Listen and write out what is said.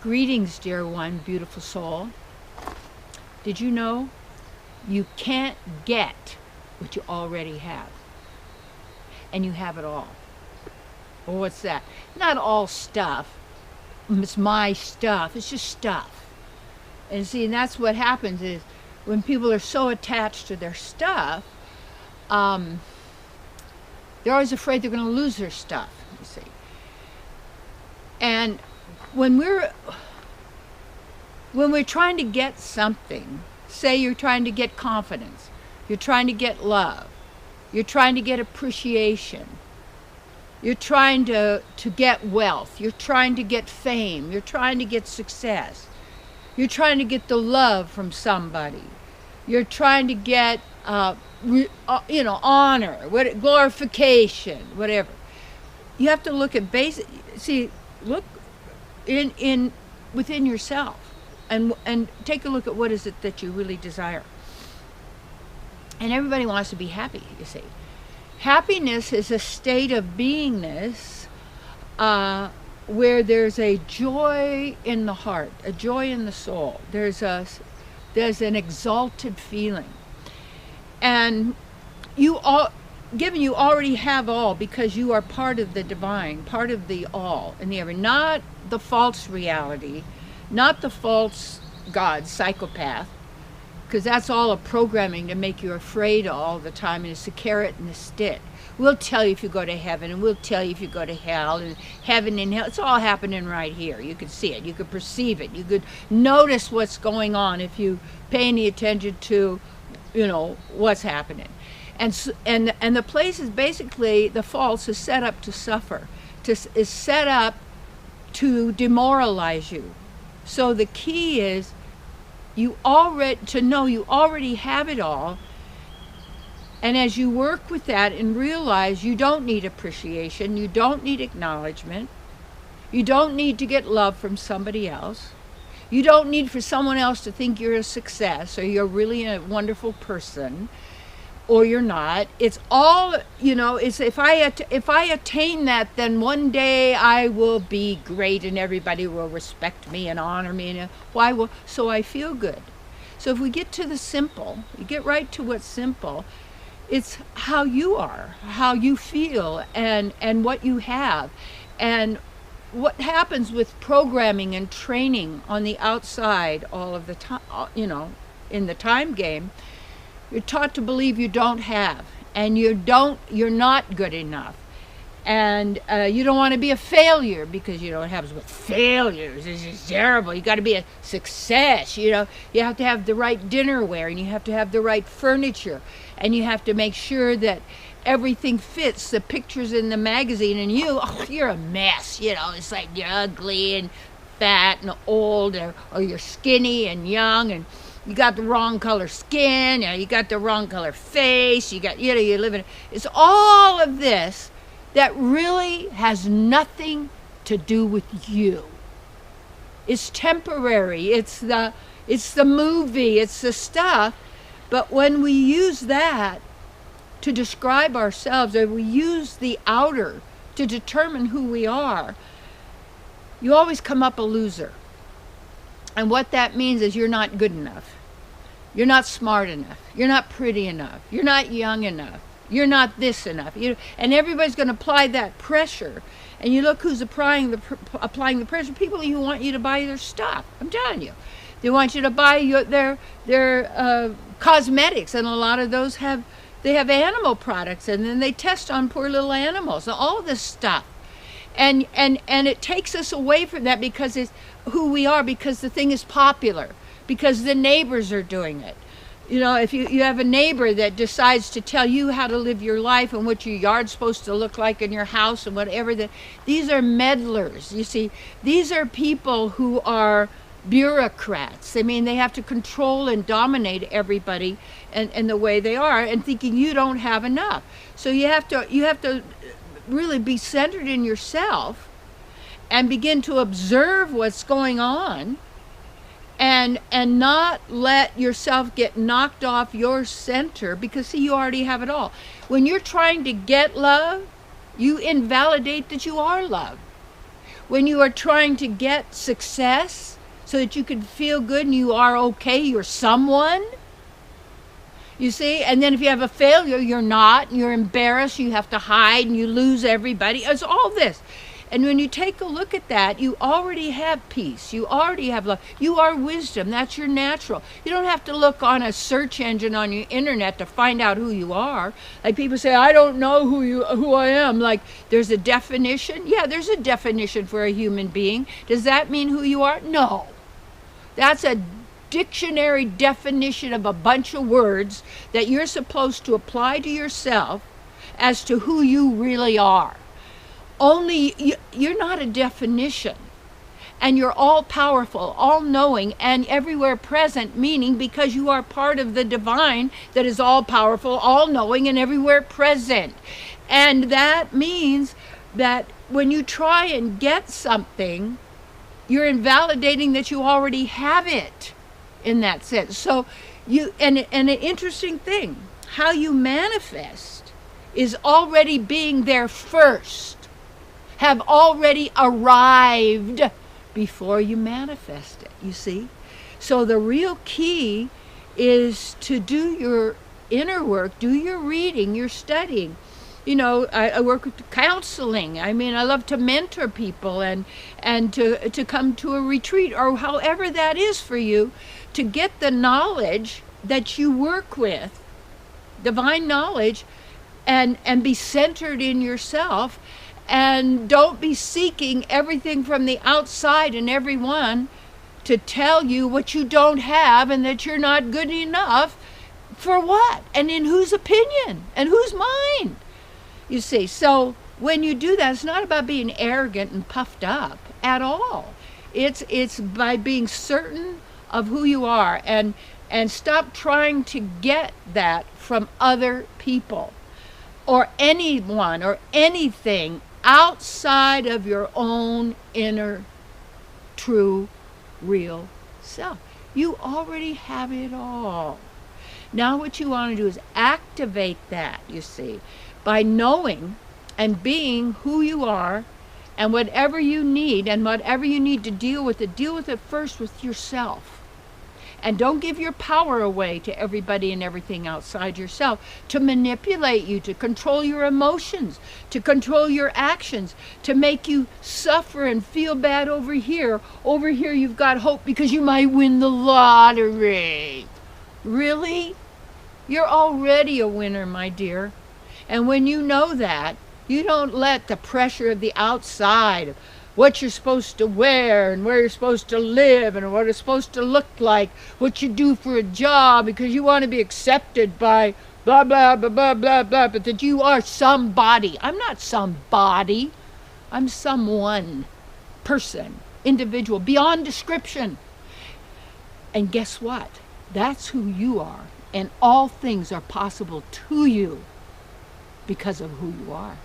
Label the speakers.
Speaker 1: Greetings, dear one, beautiful soul. Did you know you can't get what you already have? And you have it all. Well, what's that? Not all stuff. It's my stuff. It's just stuff. And see, and that's what happens is when people are so attached to their stuff, they're always afraid they're going to lose their stuff, you see. And when we're trying to get something, say you're trying to get confidence, you're trying to get love, you're trying to get appreciation, you're trying to get wealth, you're trying to get fame, you're trying to get success, you're trying to get the love from somebody, you're trying to get honor, glorification, whatever. You have to look at look in within yourself and take a look at what is it that you really desire. And everybody wants to be happy, you see. Happiness is a state of beingness where there's a joy in the heart, a joy in the soul. There's an exalted feeling. And given you already have all because you are part of the divine, part of the all in the ever, not the false reality, not the false God, psychopath, because that's all a programming to make you afraid all the time, and it's a carrot and a stick. We'll tell you if you go to heaven, and we'll tell you if you go to hell, and heaven and hell, it's all happening right here. You can see it, you could perceive it, you could notice what's going on if you pay any attention to, what's happening. And the place is basically, the false is set up to suffer, is set up to demoralize you. So the key is to know you already have it all. And as you work with that and realize you don't need appreciation, you don't need acknowledgement, you don't need to get love from somebody else, you don't need for someone else to think you're a success or you're really a wonderful person, or you're not. It's all, it's if I attain that, then one day I will be great and everybody will respect me and honor me. And so I feel good. So if we get to the simple, you get right to what's simple, it's how you are, how you feel, and what you have. And what happens with programming and training on the outside all of the time, in the time game, you're taught to believe you don't have, and you're not good enough, and you don't want to be a failure because you know what happens with failures. It's just terrible. You got to be a success. You have to have the right dinnerware, and you have to have the right furniture, and you have to make sure that everything fits the pictures in the magazine. And you're a mess. It's like you're ugly and fat and old, or you're skinny and young and you got the wrong color skin, you got the wrong color face, you live in, it's all of this that really has nothing to do with you. It's temporary, it's the movie, it's the stuff, but when we use that to describe ourselves, or we use the outer to determine who we are, you always come up a loser. And what that means is you're not good enough. You're not smart enough. You're not pretty enough. You're not young enough. You're not this enough. And everybody's going to apply that pressure. And you look who's applying the pressure. People who want you to buy their stuff. I'm telling you. They want you to buy their cosmetics. And a lot of those have animal products. And then they test on poor little animals. And all this stuff. And it takes us away from that because it's who we are, because the thing is popular, because the neighbors are doing it. If you have a neighbor that decides to tell you how to live your life and what your yard's supposed to look like in your house and whatever, these are meddlers. You see, these are people who are bureaucrats. They have to control and dominate everybody and the way they are, and thinking you don't have enough. So you have to really be centered in yourself and begin to observe what's going on, and not let yourself get knocked off your center, because see, you already have it all. When you're trying to get love, you invalidate that you are love. when you are trying to get success so that you can feel good and you are okay, you're someone. You see? And then if you have a failure, you're not, and you're embarrassed, you have to hide, and you lose everybody. It's all this. And when you take a look at that, you already have peace. You already have love. You are wisdom. That's your natural. You don't have to look on a search engine on your internet to find out who you are. Like people say, I don't know who I am. Like, there's a definition. Yeah, there's a definition for a human being. Does that mean who you are? No. That's a dictionary definition of a bunch of words that you're supposed to apply to yourself as to who you really are. Only you're not a definition, and you're all powerful, all knowing, and everywhere present, meaning because you are part of the divine that is all powerful, all knowing, and everywhere present. And that means that when you try and get something, you're invalidating that you already have it in that sense. So and an interesting thing, how you manifest is already being there first. Have already arrived before you manifest it, you see? So the real key is to do your inner work, do your reading, your studying. You know, I work with counseling. I mean, I love to mentor people and to come to a retreat or however that is for you, to get the knowledge that you work with, divine knowledge, and be centered in yourself. And don't be seeking everything from the outside and everyone to tell you what you don't have and that you're not good enough. For what? And in whose opinion? And whose mind? You see, so when you do that, it's not about being arrogant and puffed up at all. It's by being certain of who you are, and stop trying to get that from other people or anyone or anything outside of your own inner, true, real self. You already have it all. Now what you want to do is activate that, you see, by knowing and being who you are, and whatever you need to deal with it first with yourself. And don't give your power away to everybody and everything outside yourself to manipulate you, to control your emotions, to control your actions, to make you suffer and feel bad over here. Over here you've got hope because you might win the lottery. Really? You're already a winner, my dear. And when you know that, you don't let the pressure of the outside, what you're supposed to wear and where you're supposed to live and what it's supposed to look like, what you do for a job because you want to be accepted by blah, blah, blah, blah, blah, blah, but that you are somebody. I'm not somebody. I'm someone, person, individual, beyond description. And guess what? That's who you are. And all things are possible to you because of who you are.